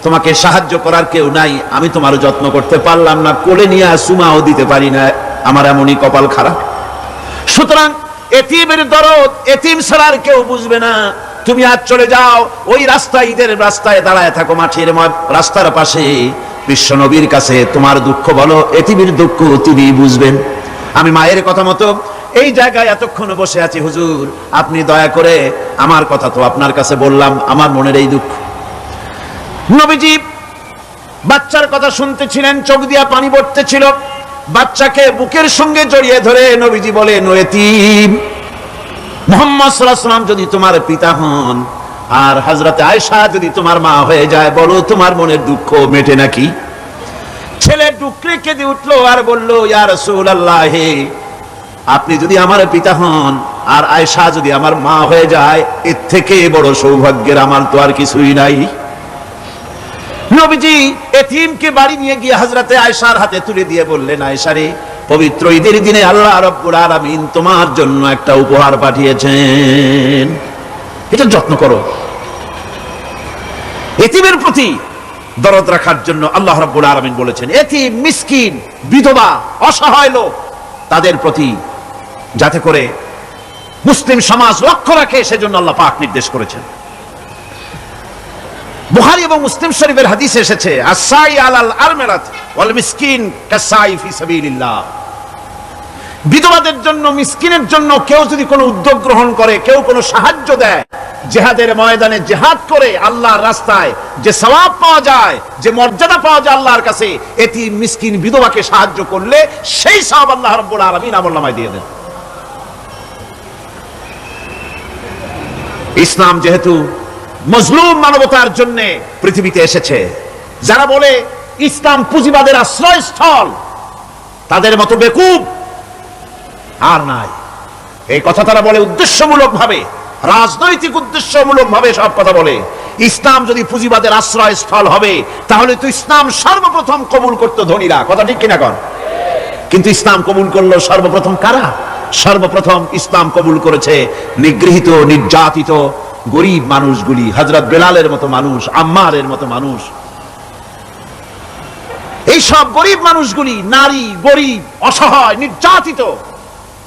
তোমাকে সাহায্য করার কেউ নাই, আমি তোমার যত্ন করতে পারলাম না, কোলে নিয়ে চুমাও দিতে পারি না, আমার এমনই কপাল খারাপ। সুতরাং এতিমের দরদ এতিম ছাড়া আর কেউ বুঝবে না। তুমি আজ চলে যাও, ওই রাস্তায়, ঈদের রাস্তায় দাঁড়ায় থাকো, মাঠের রাস্তার পাশে, বিশ্ব নবীর কাছে তোমার দুঃখ বলো, এতিমের দুঃখ তিনি বুঝবেন। আমি মায়ের কথা মতো এই জায়গায় এতক্ষণ বসে আছি, হুজুর আপনি দয়া করে, আমার কথা তো আপনার কাছে বললাম, আমার মনের এই দুঃখ। নবীজি বাচ্চার কথা শুনতেছিলেন, চোখ দিয়া পানি পড়তেছিল, বাচ্চাকে বুকের সঙ্গে জড়িয়ে ধরে নবীজি বলেন, ও এতিম, মুহাম্মদ সাল্লাল্লাহু আলাইহি ওয়াসাল্লাম যদি তোমার পিতা হন আর হযরতে আয়েশা যদি তোমার মা হয়ে যায়, বলো তোমার মনের দুঃখ মেটে নাকি? ছেলে ডুকরে কেঁদে উঠলো আর বলল, ইয়া রাসূলুল্লাহ, আপনি যদি আমার পিতা হন আর আয়েশা যদি আমার মা হয়ে যায়, এর থেকে বড় সৌভাগ্যের আমার তো আর কিছুই নাই। নবীজি এতিমকে বাড়ি নিয়ে গিয়ে হযরতে আয়েশার হাতে তুলে দিয়ে বললেন, আয়েশা রে, পবিত্র ঈদের দিনে আল্লাহ রাব্বুল আলামিন তোমার জন্য একটা উপহার পাঠিয়েছেন, এটা যত্ন করো। এতিমের প্রতি দরদ রাখার জন্য আল্লাহ রাব্বুল আলামিন বলেছেন, এতিম, মিসকিন, বিধবা, অসহায় লোক, তাদের প্রতি যাতে করে মুসলিম সমাজ লক্ষ্য রাখে, সেজন্য আল্লাহ পাক নির্দেশ করেছেন। বুখারী এবং মুসলিম শরীফের হাদিসে এসেছে, আস-সাই আলাল আরমালাত ওয়াল মিসকিন কাস-সাই ফি সাবিলিল্লাহ। বিধবাদের জন্য, মিসকিনের জন্য কেউ যদি কোনো উদ্যোগ গ্রহণ করে, কেউ কোনো সাহায্য দেয়, জিহাদের ময়দানে জিহাদ করে আল্লাহর রাস্তায় যে সওয়াব পাওয়া যায়, যে মর্যাদা পাওয়া যায় আল্লাহর কাছে, এতিম, মিসকিন, বিধবাকে সাহায্য করলে সেই সওয়াব আল্লাহ রাব্বুল আলামিন আমলনামায় দিয়ে দেন। ইসলাম যেহেতু মজলুম মানবতার জন্য পৃথিবীতে এসেছে, যারা বলে ইসলাম পুঁজিবাদের আশ্রয়স্থল, তাদের মতো বেকুব আর নাই। এই কথা তারা বলে উদ্দেশ্যমূলক ভাবে, রাজনৈতিক উদ্দেশ্যমূলক ভাবে সব কথা বলে। ইসলাম যদি পুঁজিবাদের আশ্রয়স্থল হবে, তাহলে তো ইসলাম সর্বপ্রথম কবুল করতো ধনীরা, কথা ঠিক কিনা কন? কিন্তু ইসলাম কবুল করলো সর্বপ্রথম কারা? সর্বপ্রথম ইসলাম কবুল করেছে নিগৃহীত, নির্যাতিত গরিব মানুষগুলি, হযরত বেলালের মতো মানুষ, আম্মারের মতো মানুষ। এই সব গরিব মানুষগুলি, নারী, গরিব, অসহায়, নির্যাতিত,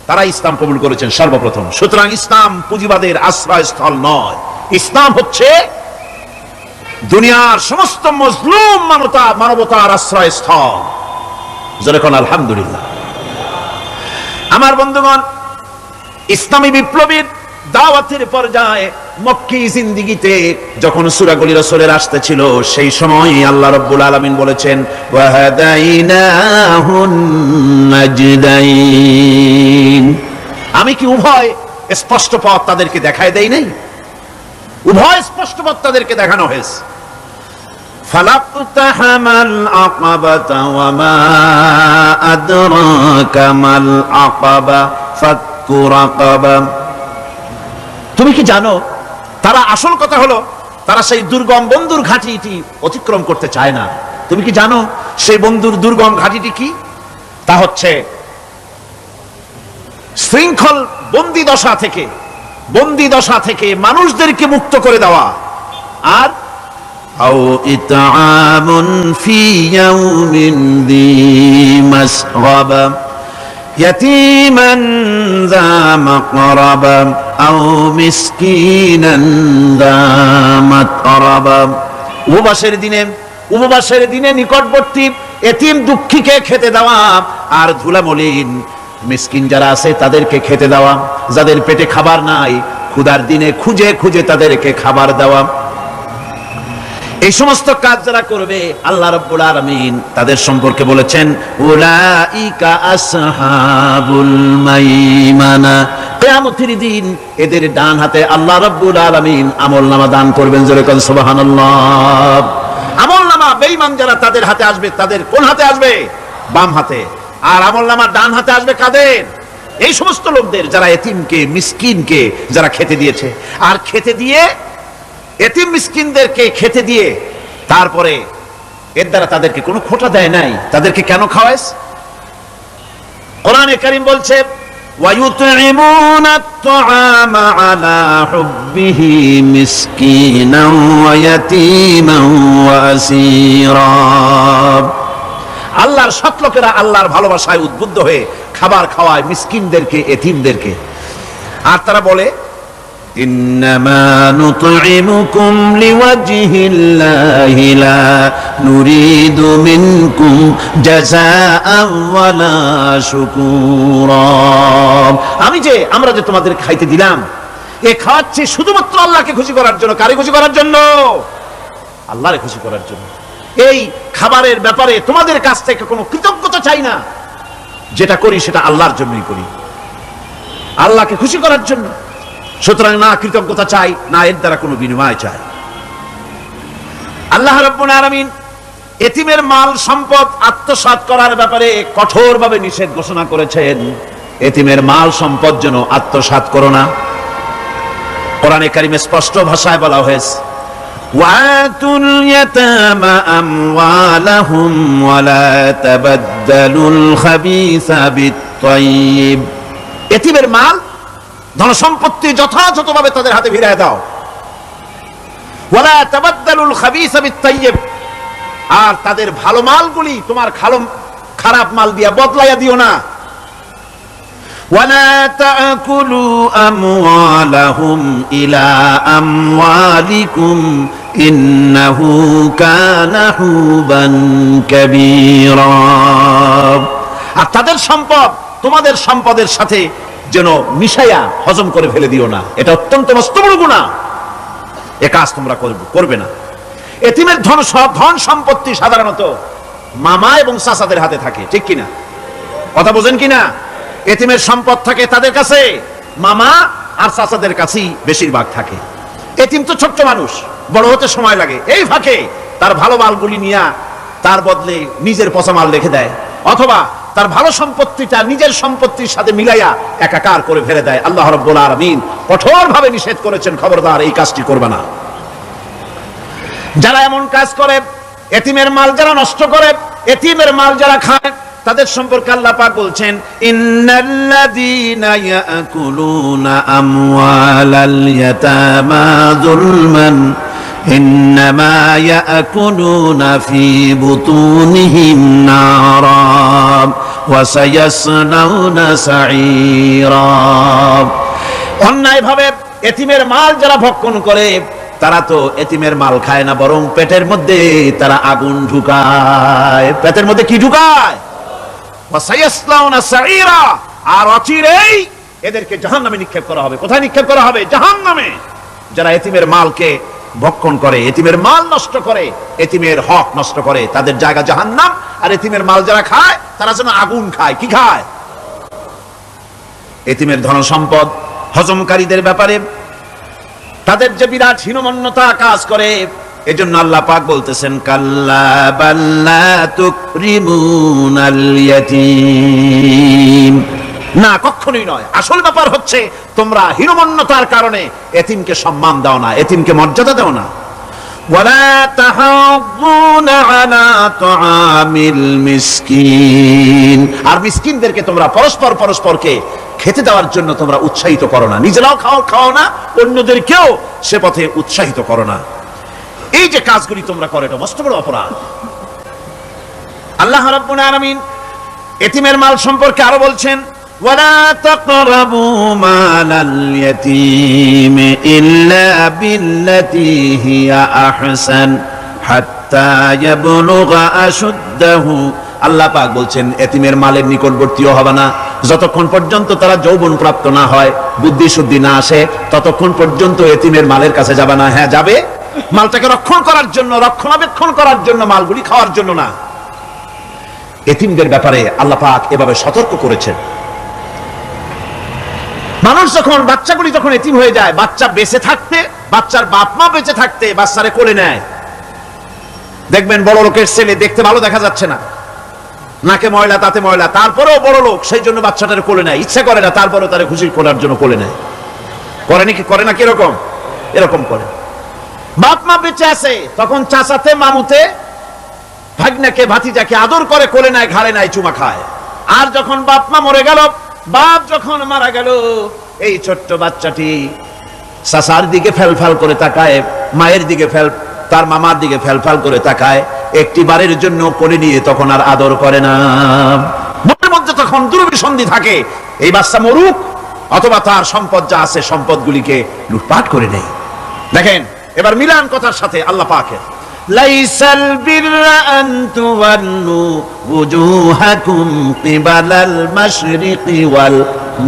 তারা ইসলাম কবুল করেছেন সর্বপ্রথম। সুতরাং ইসলাম পুঁজিবাদের আশ্রয়স্থল নয়, ইসলাম হচ্ছে দুনিয়ার সমস্ত মজলুম মানবতার আশ্রয়স্থল। যেরকম আলহামদুলিল্লাহ। আমার বন্ধুগণ, ইসলামী বিপ্লবীর দাওয়াতের পর্যায়ে মক্কি জিন্দেগিতে যখন সূরাগুলি রাসূলের আসতেছিল, সেই সময় আল্লাহ রাব্বুল আলামিন বলেছেন, ওয়া হাদাইনাহুন নাজদাইন, আমি কি উভয় স্পষ্ট পথ তাদেরকে দেখায় দেই নাই? উভয় স্পষ্ট পথ তাদেরকে দেখানো হয়েছে। ফালাকতাহামাল আকাবাতা ওয়া মা আদরাকা মাল আকাবা ফাক্কু রাকাবা। তুমি কি জানো, তারা, আসল কথা হলো তারা সেই দুর্গম বন্ধুর ঘাঁটিটি অতিক্রম করতে চায় না। তুমি কি জানো সেই বন্ধুর দুর্গম ঘাঁটিটি কি? তা হচ্ছে শৃঙ্খল বন্দী দশা থেকে বন্দী দশা থেকে মানুষদেরকে মুক্ত করে দেওয়া, আর আও ইতআমুন ফি ইয়াউমিন যী মাসগাবা ইয়াতীমান যা মাকরাবা আও মিসকিনান যা মাতরাবা। উপবাসের দিনে নিকটবর্তী এতিম দুঃখীকে খেতে দেওয়া, আর ধুলামলিন মিসকিন যারা আছে তাদেরকে খেতে দেওয়া, যাদের পেটে খাবার নাই ক্ষুধার দিনে খুঁজে খুঁজে তাদেরকে খাবার দেওয়া। এই সমস্ত কাজ যারা করবে আল্লাহ রাব্বুল আলামিন তাদের সম্পর্কে বলেছেন উলাইকা আসহাবুল মাইমানা, কিয়ামতের দিন এদের ডান হাতে আল্লাহ রাব্বুল আলামিন আমলনামা দান করবেন। জোরে কোন সুবহানাল্লাহ। আমলনামা বেঈমান যারা তাদের হাতে আসবে, তাদের কোন হাতে আসবে? বাম হাতে। আর আমলনামা ডান হাতে আসবে কাদের? এই সমস্ত লোকদের যারা এতিমকে মিসকিনকে যারা খেতে দিয়েছে, আর খেতে দিয়ে এতিম মিসকিনদেরকে খেতে দিয়ে তারপরে এর দ্বারা তাদেরকে কোনো খোটা দেয় নাই, তাদেরকে কেন খাওয়াস? কোরআনে কারীম বলছে ওয়ায়ুতঈমুনা আত-তাআমা আলা হুব্বিহি মিসকিনান ওয়া ইয়াতীমান ওয়া আসীরা। আল্লাহর সৎ লোকেরা আল্লাহর ভালোবাসায় উদ্বুদ্ধ হয়ে খাবার খাওয়ায় মিসকিনদেরকে, এতিমদেরকে। আর তারা বলে ইন্নামা নুতঈমুকুম লিওয়াজহিল্লাহি লা নুরিদু মিনকুম জাযাআন ওয়ালা শুকুরা। আমরা যে তোমাদের খাইতে দিলাম, এ খাওয়াচ্ছি শুধুমাত্র আল্লাহকে খুশি করার জন্য। কারে খুশি করার জন্য? আল্লাহরে খুশি করার জন্য। এই খাবারের ব্যাপারে তোমাদের কাছ থেকে কোনো কৃতজ্ঞতা চাই না, যেটা করি সেটা আল্লাহর জন্যই করি, আল্লাহকে খুশি করার জন্য। সুতরাং না কৃতজ্ঞতা চাই, না এর দ্বারা কোনো বিনিময় চাই। আল্লাহ রাব্বুল আলামিন এতিমের মাল সম্পদ আত্মসাৎ করার ব্যাপারে কঠোরভাবে নিষেধ ঘোষণা করেছেন। এতিমের মাল সম্পদ যেন আত্মসাৎ করো না। কোরআনে কারিমে স্পষ্ট ভাষায় বলা হয়েছে ওয়াতুল ইয়াতামা আমওয়ালাহুম ওয়ালা তাবাদদালুল খাবিসা বিত-তাইয়্যিব। এতিমের মাল ধন সম্পত্তি যথাযথভাবে তাদের হাতে ফিরিয়ে দাও। ওয়ালা তাবাদদালুল খাবিসা বিত-তাইয়্যিব, আর তাদের ভালো মালগুলি তোমার খারাপ মাল দিয়া বদলাইয়া দিও না। ওয়ালা তাকুলু আমওয়ালাহুম ইলা আমওয়ালিকুম ইন্নাহু কানা হুবান কাবীরা। আর তাদের সম্পদ তোমাদের সম্পদের সাথে যেন মিশাইয়া হজম করে ফেলে দিও না, এটা অত্যন্ত মস্ত বড় গুনাহ। এ কাজ তোমরা করবে না। এতিমের ধন সম্পত্তি সাধারণত মামা এবং চাচাদের হাতে থাকে, ঠিক কিনা? কথা বোঝেন কিনা? এতিমের সম্পদ থাকে তাদের কাছে, মামা আর চাচাদের কাছেই বেশিরভাগ থাকে। এতিম তো ছোট্ট মানুষ, বড় হতে সময় লাগে। এই ফাঁকে তার ভালো মালগুলি নিয়ে তার বদলে নিজের পচা মাল রেখে দেয়, অথবা তার ভালো সম্পত্তিটা নিজের সম্পত্তির সাথে মিলাইয়া একাকার করে ফেলে দেয়। আল্লাহ রাব্বুল আলামিন কঠোরভাবে নিষেধ করেছেন, খবরদার এই কাজটি করবে না। যারা এমন কাজ করে, এতিমের মাল যারা নষ্ট করে, এতিমের মাল যারা খায়, তাদের সম্পর্কে আল্লাহ পাক বলছেন ইন্নাল্লাযীনা ইয়াকুলুনা আমওয়ালাল ইয়াতামা যুলমান ইন্নামা ইয়াকুলুনা ফি বুতুনিহিম নারা ওয়া সায়াসলাউনা সাঈরা। অন্যায়ভাবে এতিমের মাল যারা ভক্ষণ করে, তারা তো এতিমের মাল খায় না, বরং পেটের মধ্যে তারা আগুন ঢুকায়। পেটের মধ্যে কি ঢুকায়? আর অচিরেই এদেরকে জাহান্নামে নিক্ষেপ করা হবে। কোথায় নিক্ষেপ করা হবে? জাহান্নামে। যারা এতিমের মালকে ভক্ষণ করে, এতিমের মাল নষ্ট করে, এতিমের হক নষ্ট করে, তাদের জায়গা জাহান্নাম। আর এতিমের মাল যারা খায়, তারা যেন আগুন খায়। কি খায়? এতিমের ধন সম্পদ হজমকারীদের ব্যাপারে তাদের যে বিরাট হীনমন্যতা কাজ করে, এজন্য আল্লাহ পাক বলতেছেন কাল্লা বাল্লা তুকরিমুনাল ইয়াতীম। না, কখনোই নয়। আসল ব্যাপার হচ্ছে তোমরা হীনমন্যতার কারণে এতিমকে সম্মান দাও না, এতিমকে মর্যাদা দাও না। ওয়ালা তাহাদ্দুনা আলা তুআমিল মিসকিন। আর মিসকিনদেরকে তোমরা পরস্পরকে খেতে দেওয়ার জন্য তোমরা উৎসাহিত করো না, নিজেরাও খাও না, অন্যদেরকেও সে পথে উৎসাহিত করো না। এই যে কাজগুলি তোমরা করো, এটা মস্ত বড় অপরাধ। আল্লাহ রাব্বুল আলামিন এতিমের মাল সম্পর্কে আরো বলছেন, ওয়ালা তাকরাবু মালাল ইয়াতীম ইল্লা বিল্লাতী হিয়া আহসান হাত্তা ইয়াবলুগা আশুদ্দাহু। আল্লাহ পাক বলছেন এতিমের মালের নিকটবর্তীও হবে না যতক্ষণ পর্যন্ত তারা যৌবন প্রাপ্ত না হয়, বুদ্ধি শুদ্ধি না আসে, ততক্ষণ পর্যন্ত এতিমের মালের কাছে যাবে না। হ্যাঁ যাবে, মালটাকে রক্ষণাবেক্ষণ করার জন্য, মালগুলি খাওয়ার জন্য না। এতিমদের ব্যাপারে আল্লাহ পাক এভাবে সতর্ক করেছেন। মানুষ যখন, বাচ্চাগুলি যখন এতিম হয়ে যায়, বাচ্চা বেঁচে থাকতে, বাচ্চার বাপ মা বেঁচে থাকতে বাচ্চারে কোলে নেয়। দেখবেন বড় লোকের ছেলে দেখতে ভালো দেখা যাচ্ছে না, নাকে ময়লা তাতে ময়লা, তারপরেও বড় লোক, সেই জন্য বাচ্চাটারে কোলে নেয়, ইচ্ছা করে না, তারপরেও তারা খুশি করার জন্য কোলে নেয়। করে না কিরকম? এরকম করে। বাপ মা বেঁচে আছে তখন চাচাতে মামুতে ভাগ্নাকে ভাতিজাকে আদর করে কোলে নেয়, ঘাড়ে নেয়, চুমা খায়। আর যখন বাপ মা মরে গেল, বাপ যখন মারা গেল, এই ছোট্ট বাচ্চাটি চাচার দিকে ফেলফাল করে তাকায়, মায়ের দিকে তার মামার দিকে ফেলফাল করে তাকায়, একটি বারের জন্য কোলে নিয়ে তখন আর আদর করে না। মনের মধ্যে তখন দুর্বিসন্ধি থাকে, এই বাচ্চা মরুক অথবা তার সম্পদ যা আছে সম্পদগুলিকে লুটপাট করে নেয়। দেখেন এবার মিলান কথার সাথে আল্লাহ পাকের, লাইসাল বিররা আন তুওয়াল্লু ওয়ুজুহাকুম কিবালাল মাশরিকি ওয়াল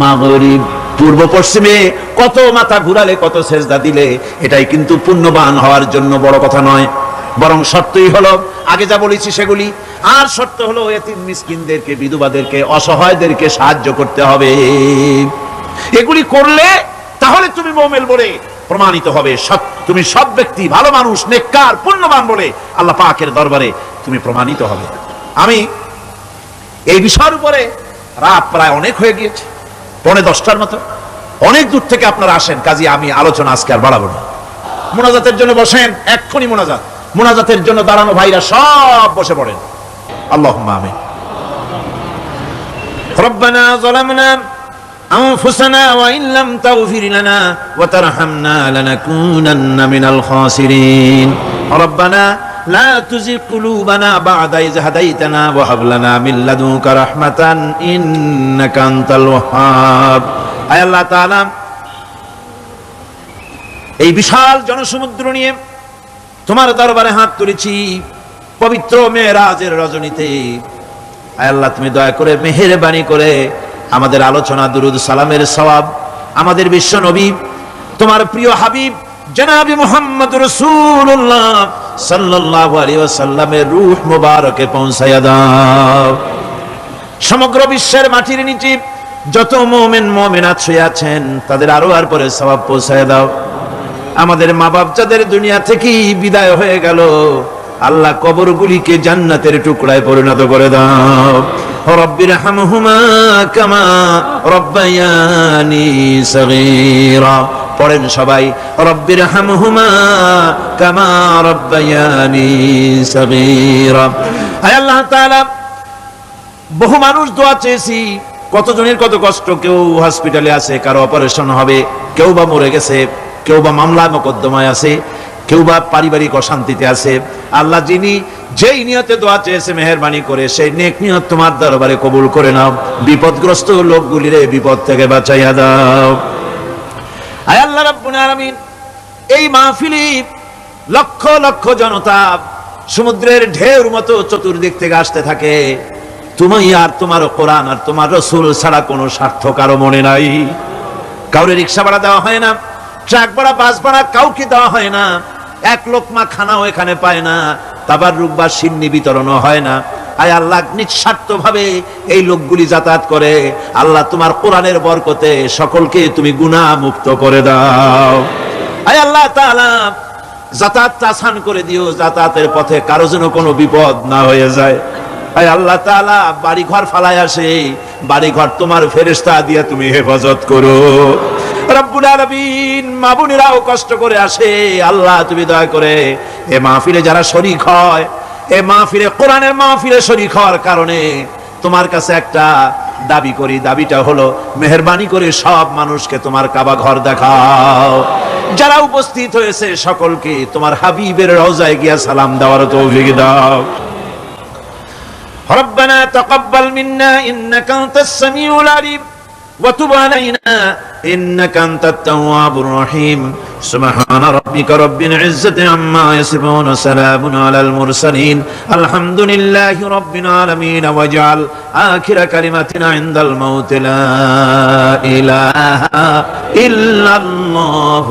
মাগরিব। পূর্ব পশ্চিমে কত মাথা ঘুরালে, কত সেজদা দিলে, এটাই কিন্তু পুণ্যবান হওয়ার জন্য বড় কথা নয়, বরং শর্তই হলো আগে যা বলেছি সেগুলি। আর শর্ত হলো এতিম মিসকিনদেরকে, বিধবাদেরকে, অসহায়দেরকে সাহায্য করতে হবে। এগুলি করলে তাহলে তুমি মুমিন বলে প্রমাণিত হবে, তুমি সৎ ব্যক্তি, ভালো মানুষ, নেককার, পুণ্যবান বলে আল্লাহ পাকের দরবারে তুমি প্রমাণিত হবে। আমি এই বিষয়ের উপরে রাত প্রায় অনেক হয়ে গিয়েছে, 9:45 মতো, অনেক দূর থেকে আপনারা আসেন, কাজে আমি আলোচনা আজকে আর বাড়াবো না। মোনাজাতের জন্য বসেন, এক্ষুনি মোনাজাতের জন্য দাঁড়ানো ভাইরা সব বসে পড়েন। আল্লাহুম্মা আমিন। রব্বানা যালামনা আনফুসানা ওয়া ইন লাম তাগফির লানা ওয়া তারহামনা লানাকুনান্না মিনাল খাসিরিন। রব্বানা লা তুযিগ কুলুবানা বা'দা ইয হাদাইতানা ওয়া হাব লানা মিন লাদুনকা রাহমাতান ইন্নাকা আনতাল ওয়াহ্হাব। আয় আল্লাহ তাআলা, এই বিশাল জনসমুদ্র নিয়ে তোমার দরবারে হাত তুলেছি পবিত্র মেরাজের রজনীতে। আয় আল্লাহ, তুমি দয়া করে মেহেরবানি করে আমাদের আলোচনা, দুরুদ সালামের সওয়াব আমাদের বিশ্ব নবী, তোমার প্রিয় হাবিব জনাবি মুহাম্মদ রাসূলুল্লাহ সাল্লাল্লাহু আলাইহি ওয়াসাল্লামের রূহ মুবারকে পৌঁছায়া দাও। সমগ্র বিশ্বের মাটির নিচে যত মুমিন মুমিনাত শুয়ে আছেন তাদের আরো আর পরে সওয়াব পৌঁছায়া দাও। আমাদের মা বাপ যাদের দুনিয়া থেকে বিদায় হয়ে গেল, আল্লাহ কবরগুলিকে জান্নাতের টুকরায় পরিণত করে দাও। রব্বির হামহুমা কামা রব্বায়ানি সগীরা। পড়েন সবাই, রব্বির হামহুমা কামা রব্বায়ানি সগীরা। আয় আল্লাহ তাআলা, বহু মানুষ দোয়া চেয়েছি, কতজনের কত কষ্ট, কেউ হসপিটালে আছে, কারো অপারেশন হবে, কেউ বা মরে গেছে, কেউ বা মামলা মোকদ্দমায় আছে, কেউ বা পারিবারিক অশান্তিতে আছে। আল্লাহ, যিনি যেই নিয়তে দোয়া চেয়েছে মেহেরবানি করে সেই নেক নিয়ত তোমার দরবারে কবুল করে নাও। বিপদগ্রস্ত লোকগুলিরে বিপদ থেকে বাঁচাইয়া দাও। আয় আল্লাহ রাব্বুল আলামিন, এই মাহফিলে লক্ষ লক্ষ জনতা সমুদ্রের ঢেউর মতো চতুর্দিক থেকে আসতে থাকে। তুমি আর তোমার কোরআন আর তোমার রাসূল ছাড়া কোনো স্বার্থ কারো মনে নাই। কাউরে রিকশা ভাড়া দেওয়া হয় না, ট্রাক ভাড়া, বাস ভাড়া কাউকে দেওয়া হয় না, এক লোকমা খানাও এখানে পায় না, তাবাররুক বা সিন্নি বিতরণও হয় না। আয় আল্লাহ, নিঃস্বার্থ ভাবে এই লোকগুলি যাতায়াত করে। আল্লাহ, তোমার কোরআনের বরকতে সকলকে তুমি গুনাহ মুক্ত করে দাও। আয় আল্লাহ তাআলা, যাতায়াতটা আসান করে দিও, যাতায়াতের পথে কারো যেন কোনো বিপদ না হয়ে যায়। আয় আল্লাহ তাআলা, বাড়ি ঘর ফালায় আসে, বাড়ি ঘর তোমার ফেরেশতা দিয়ে তুমি হেফাজত করো। রব্বুল আলামিন, মা বোনেরাও কষ্ট করে আসে, আল্লাহ তুমি দয়া করে এ মাহফিলে যারা শরীক হয়, এ মাহফিলে, কোরআনের মাহফিলে শরীক হওয়ার কারণে তোমার কাছে একটা দাবি করি, দাবিটা হলো মেহেরবানি করে সব মানুষকে তোমার কাবা ঘর দেখাও। যারা উপস্থিত হয়েছে সকলকে তোমার হাবিবের রওজায় গিয়া সালাম দেওয়ার তৌফিক দাও। ربنا تقبل منا إنك أنت السميع العليم وتب علينا إنك أنت التواب الرحيم سبحان ربك رب العزة عما يصفون وسلام على المرسلين الحمد لله رب العالمين واجعل آخر كلمتنا عند الموت لا إله إلا الله